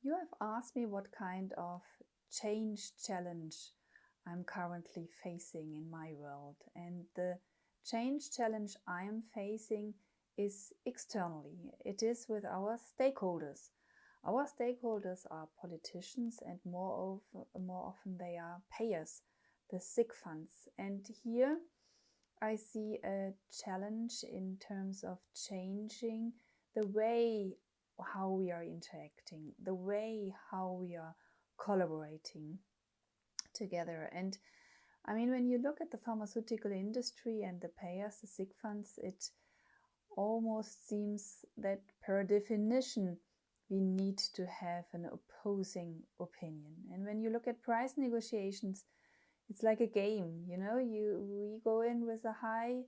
You have asked me what kind of change challenge I'm currently facing in my world, and the change challenge I am facing is externally. It is with our stakeholders. Our stakeholders are politicians, and more often they are payers, the sick funds. And here I see a challenge in terms of changing the way how we are interacting, the way how we are collaborating together. And I mean, when you look at the pharmaceutical industry and the payers, the sick funds, it almost seems that per definition we need to have an opposing opinion. And when you look at price negotiations, it's like a game, you know, we go in with a high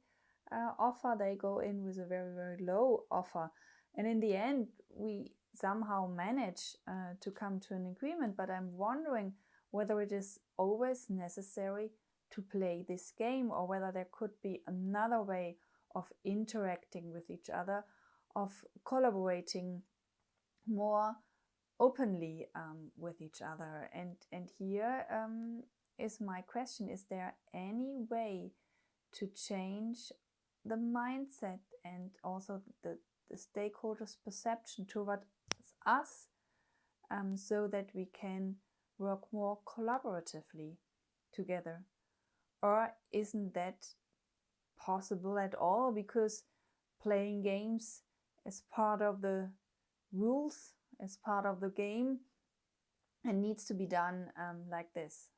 offer, they go in with a very, very low offer. And in the end, we somehow manage to come to an agreement. But I'm wondering whether it is always necessary to play this game, or whether there could be another way of interacting with each other, of collaborating more openly with each other. And here is my question: is there any way to change the mindset and also the stakeholders' perception towards us, so that we can work more collaboratively together? Or isn't that possible at all, because playing games is part of the rules, as part of the game, and needs to be done like this.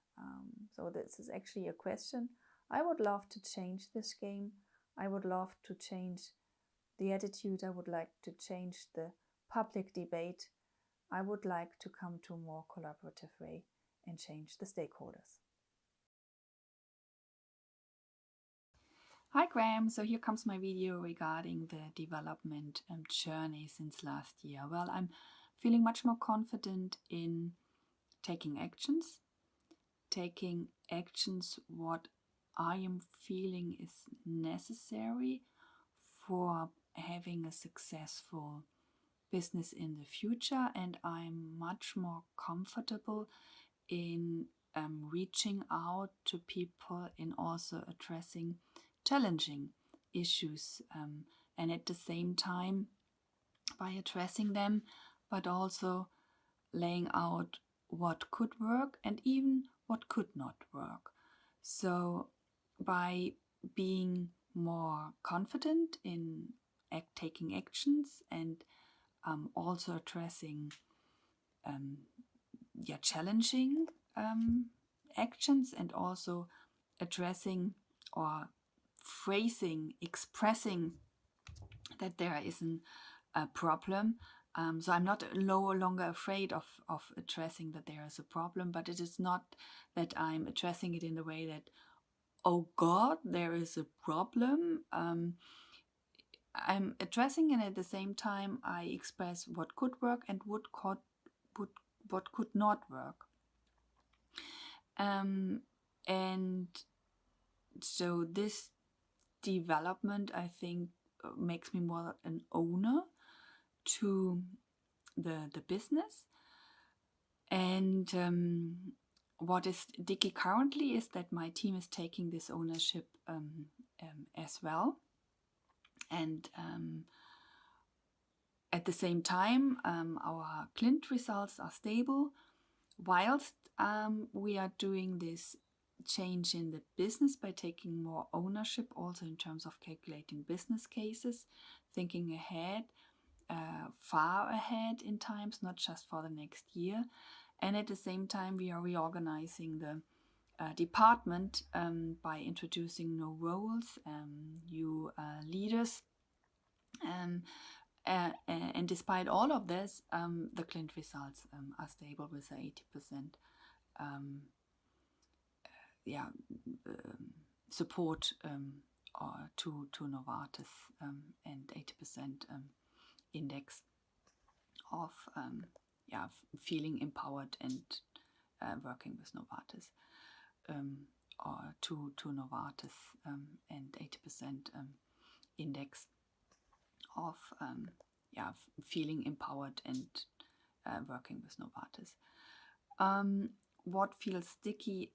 So this is actually a question. I would love to change this game. I would love to change the attitude. I would like to change the public debate. I would like to come to a more collaborative way and change the stakeholders. Hi Graham, so here comes my video regarding the development journey since last year. Well, I'm feeling much more confident in taking actions what I am feeling is necessary for having a successful business in the future, and I'm much more comfortable in reaching out to people, in also addressing challenging issues, and at the same time, by addressing them, but also laying out what could work and even what could not work. So by being more confident in taking actions and also addressing challenging actions, and also addressing or phrasing, expressing that there isn't a problem. So I'm no longer afraid of addressing that there is a problem, but it is not that I'm addressing it in the way that, oh God, there is a problem. I'm addressing it, at the same time I express what could work and what could not work. And so this development, I think, makes me more an owner to the business. And what is dicky currently is that my team is taking this ownership as well. And at the same time, our client results are stable, whilst we are doing this change in the business by taking more ownership, also in terms of calculating business cases, thinking ahead, far ahead in times, not just for the next year. And at the same time, we are reorganizing the department by introducing new roles, new leaders. And despite all of this, the client results are stable with 80% support to Novartis, and 80% index of feeling empowered and working with Novartis, or to Novartis, and 80% index of feeling empowered and working with Novartis. What feels sticky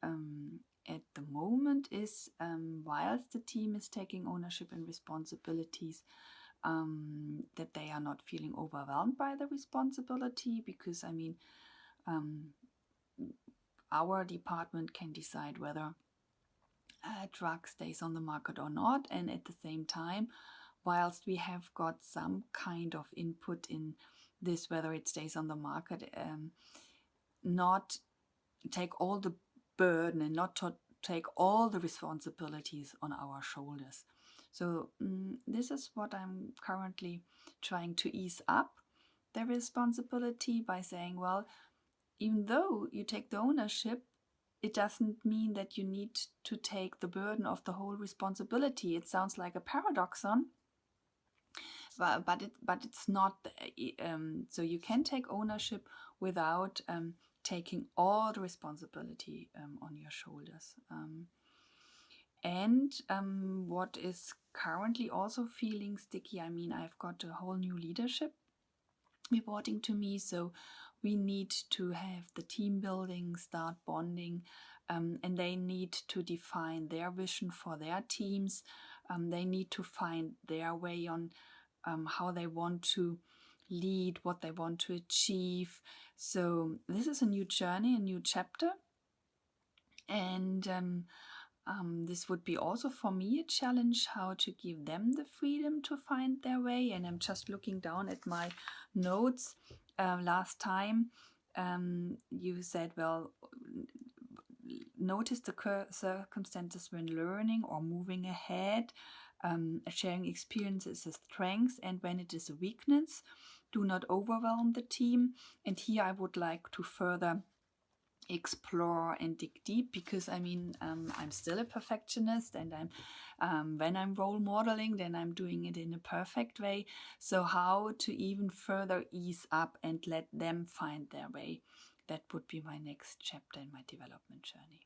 at the moment is whilst the team is taking ownership and responsibilities, that they are not feeling overwhelmed by the responsibility, because I mean, our department can decide whether a drug stays on the market or not, and at the same time, whilst we have got some kind of input in this, whether it stays on the market, not take all the burden and not to take all the responsibilities on our shoulders. So this is what I'm currently trying to ease up the responsibility by saying, well, even though you take the ownership, it doesn't mean that you need to take the burden of the whole responsibility. It sounds like a paradoxon, but it's not. So you can take ownership without taking all the responsibility on your shoulders. And what is currently also feeling sticky, I mean, I've got a whole new leadership reporting to me, so we need to have the team building, start bonding, and they need to define their vision for their teams. They need to find their way on how they want to lead, what they want to achieve. So this is a new journey, a new chapter, and this would be also for me a challenge, how to give them the freedom to find their way. And I'm just looking down at my notes. Last time you said, well, notice the circumstances when learning or moving ahead. Sharing experiences is a strength, and when it is a weakness, do not overwhelm the team. And here I would like to further explore and dig deep, because I mean, I'm still a perfectionist, and I'm when I'm role modeling, then I'm doing it in a perfect way. So how to even further ease up and let them find their way, that would be my next chapter in my development journey.